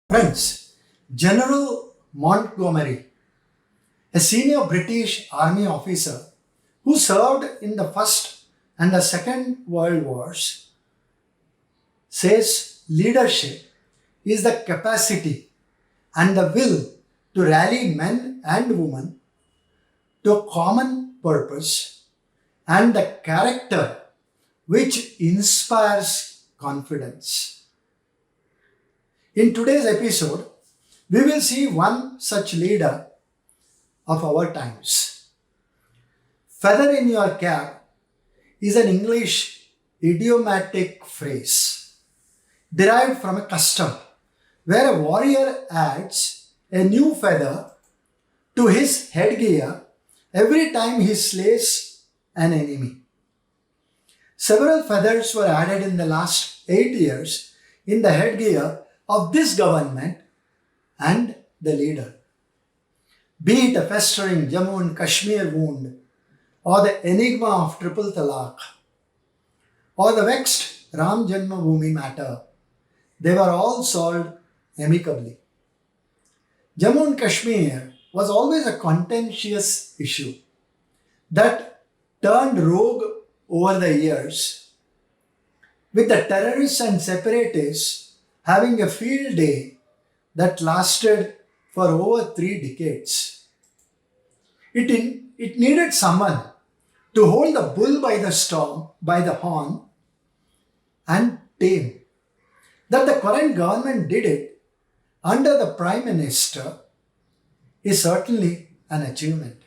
Friends, General Montgomery, a senior British Army officer who served in the First and the Second World Wars, says leadership is the capacity and the will to rally men and women to a common purpose and the character which inspires confidence. In today's episode, we will see one such leader of our times. Feather in your cap is an English idiomatic phrase derived from a custom where a warrior adds a new feather to his headgear every time he slays an enemy. Several feathers were added in the last 8 years in the headgear of this government and the leader. Be it a festering Jammu and Kashmir wound, or the enigma of triple talaq, or the vexed Ram Janmabhoomi matter, they were all solved amicably. Jammu and Kashmir was always a contentious issue that turned rogue over the years, with the terrorists and separatists having a field day that lasted for over 3 decades. It needed someone to hold the bull by the storm, by the horn, and tame. That the current government did it under the Prime Minister is certainly an achievement.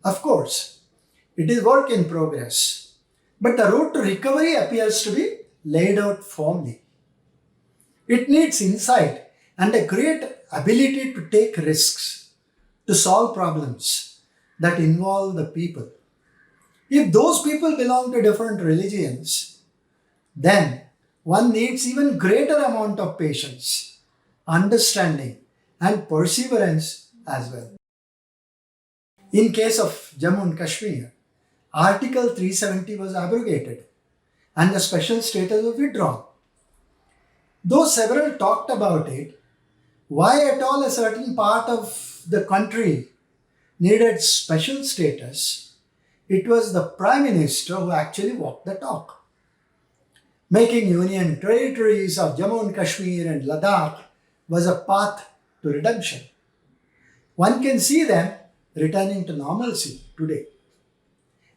Of course, it is work in progress, but the road to recovery appears to be laid out firmly. It needs insight and a great ability to take risks, to solve problems that involve the people. If those people belong to different religions, then one needs even greater amount of patience, understanding, and perseverance as well. In case of Jammu and Kashmir, Article 370 was abrogated and the special status was withdrawn. Though several talked about it, why at all a certain part of the country needed special status, it was the Prime Minister who actually walked the talk. Making union territories of Jammu and Kashmir and Ladakh was a path to redemption. One can see them returning to normalcy today.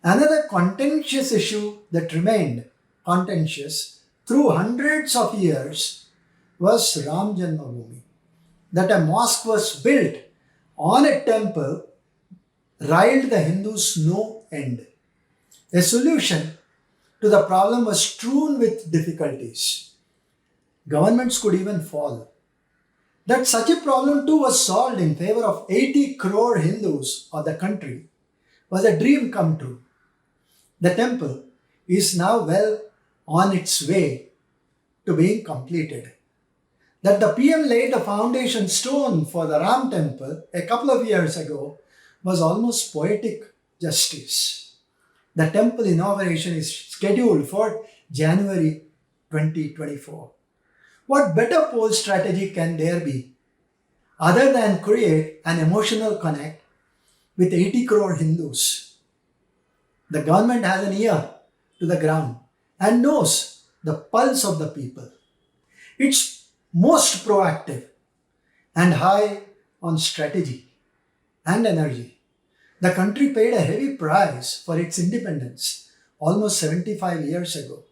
Another contentious issue that remained contentious through hundreds of years was Ram Janmabhoomi. That a mosque was built on a temple riled the Hindus no end. A solution to the problem was strewn with difficulties. Governments could even fall. That such a problem too was solved in favor of 80 crore Hindus of the country was a dream come true. The temple is now well on its way to being completed. That the PM laid the foundation stone for the Ram temple a couple of years ago was almost poetic justice. The temple inauguration is scheduled for January 2024. What better poll strategy can there be other than create an emotional connect with 80 crore Hindus? The government has an ear to the ground and knows the pulse of the people. It's most proactive and high on strategy and energy. The country paid a heavy price for its independence almost 75 years ago.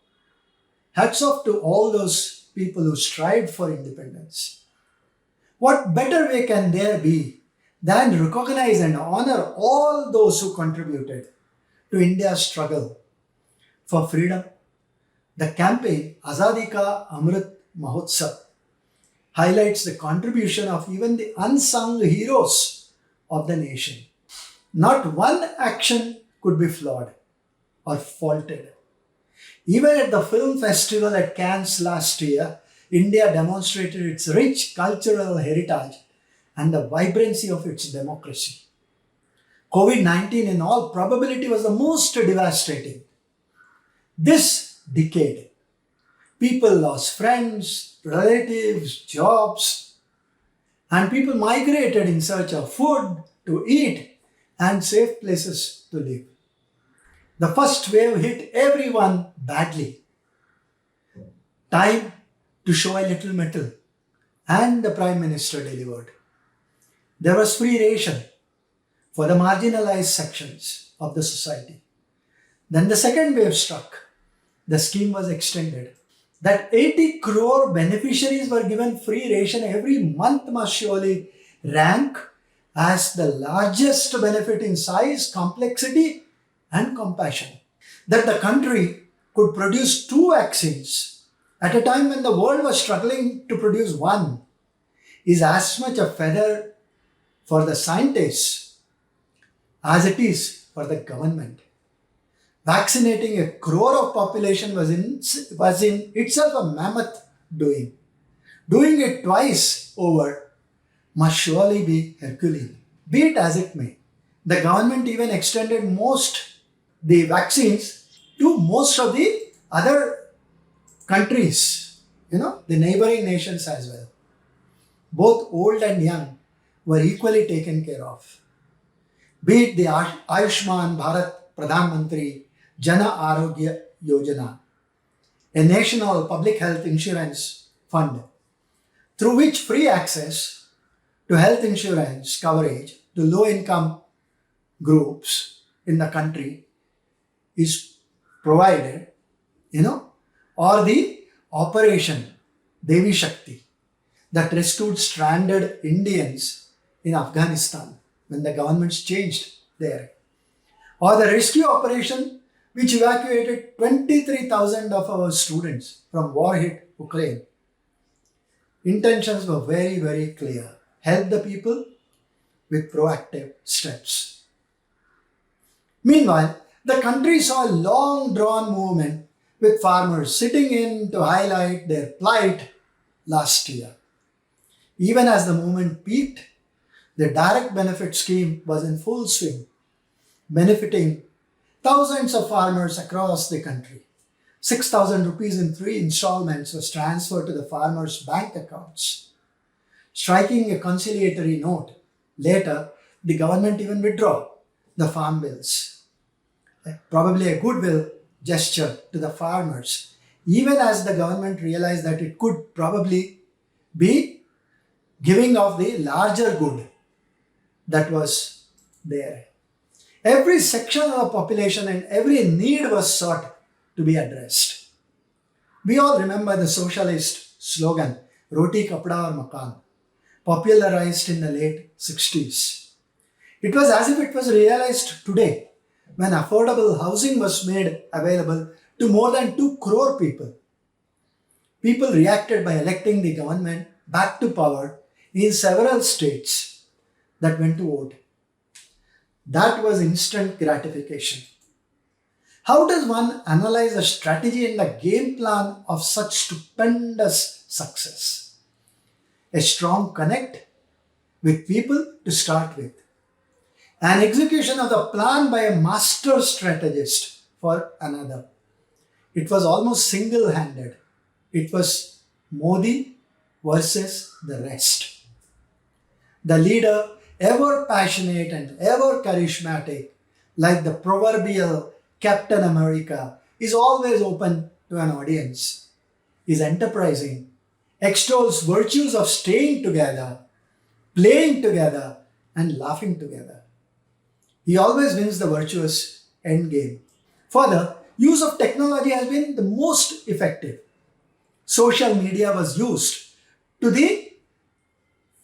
Hats off to all those people who strived for independence. What better way can there be than recognize and honor all those who contributed to India's struggle for freedom? The campaign Azadi Ka Amrit Mahotsav highlights the contribution of even the unsung heroes of the nation. Not one action could be flawed or faulted. Even at the film festival at Cannes last year, India demonstrated its rich cultural heritage and the vibrancy of its democracy. COVID-19 in all probability was the most devastating. This decade, people lost friends, relatives, jobs, and people migrated in search of food to eat and safe places to live. The first wave hit everyone badly. Time to show a little mettle, and the Prime Minister delivered. There was free ration for the marginalized sections of the society. Then the second wave struck. The scheme was extended. That 80 crore beneficiaries were given free ration every month must surely rank as the largest benefit in size, complexity, and compassion. That the country could produce two vaccines at a time when the world was struggling to produce one is as much a feather for the scientists as it is for the government. Vaccinating a crore of population was in itself a mammoth doing. Doing it twice over must surely be Herculean. Be it as it may, the government even extended the vaccines to most of the other countries, the neighboring nations as well. Both old and young were equally taken care of. Be it the Ayushman Bharat Pradhan Mantri Jana Arogya Yojana, a national public health insurance fund through which free access to health insurance coverage to low income groups in the country is provided, or the Operation Devi Shakti that rescued stranded Indians in Afghanistan when the governments changed there, or the rescue operation which evacuated 23,000 of our students from war-hit Ukraine. Intentions were very, very clear. Help the people with proactive steps. Meanwhile, the country saw a long-drawn movement with farmers sitting in to highlight their plight last year. Even as the movement peaked, the direct benefit scheme was in full swing, benefiting thousands of farmers across the country. 6,000 rupees in 3 installments was transferred to the farmers' bank accounts. Striking a conciliatory note, later the government even withdrew the farm bills. Probably a goodwill gesture to the farmers, even as the government realized that it could probably be giving of the larger good that was there. Every section of the population and every need was sought to be addressed. We all remember the socialist slogan, Roti Kapda or Makan, popularized in the late 60s. It was as if it was realized today when affordable housing was made available to more than 2 crore people. People reacted by electing the government back to power in several states that went to vote. That was instant gratification. How does one analyze the strategy and the game plan of such stupendous success? A strong connect with people to start with. An execution of the plan by a master strategist for another. It was almost single-handed. It was Modi versus the rest. The leader, ever passionate and ever charismatic, like the proverbial Captain America, is always open to an audience, is enterprising, extols virtues of staying together, playing together, and laughing together. He always wins the virtuous endgame. Further, use of technology has been the most effective. Social media was used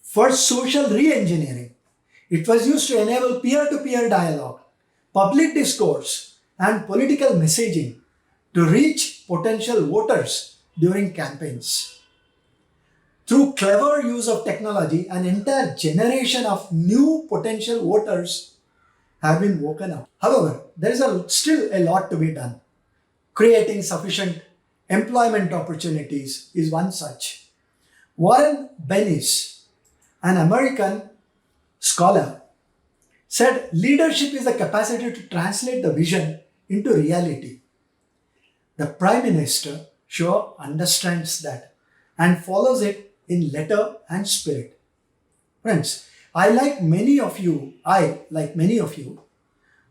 for social re-engineering. It was used to enable peer-to-peer dialogue, public discourse, and political messaging to reach potential voters during campaigns. Through clever use of technology, an entire generation of new potential voters have been woken up. However, there is still a lot to be done. Creating sufficient employment opportunities is one such. Warren Bennis, an American scholar, said leadership is the capacity to translate the vision into reality. The Prime Minister sure understands that and follows it in letter and spirit. Friends, like many of you,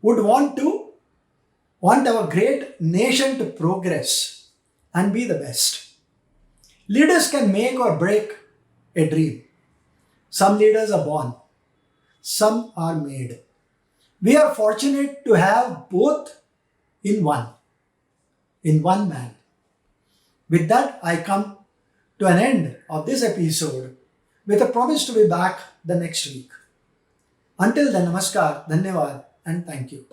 would want our great nation to progress and be the best. Leaders can make or break a dream. Some leaders are born, some are made. We are fortunate to have both in one man. With that, I come to an end of this episode with a promise to be back the next week. Until then, namaskar, dhanyavad, and thank you.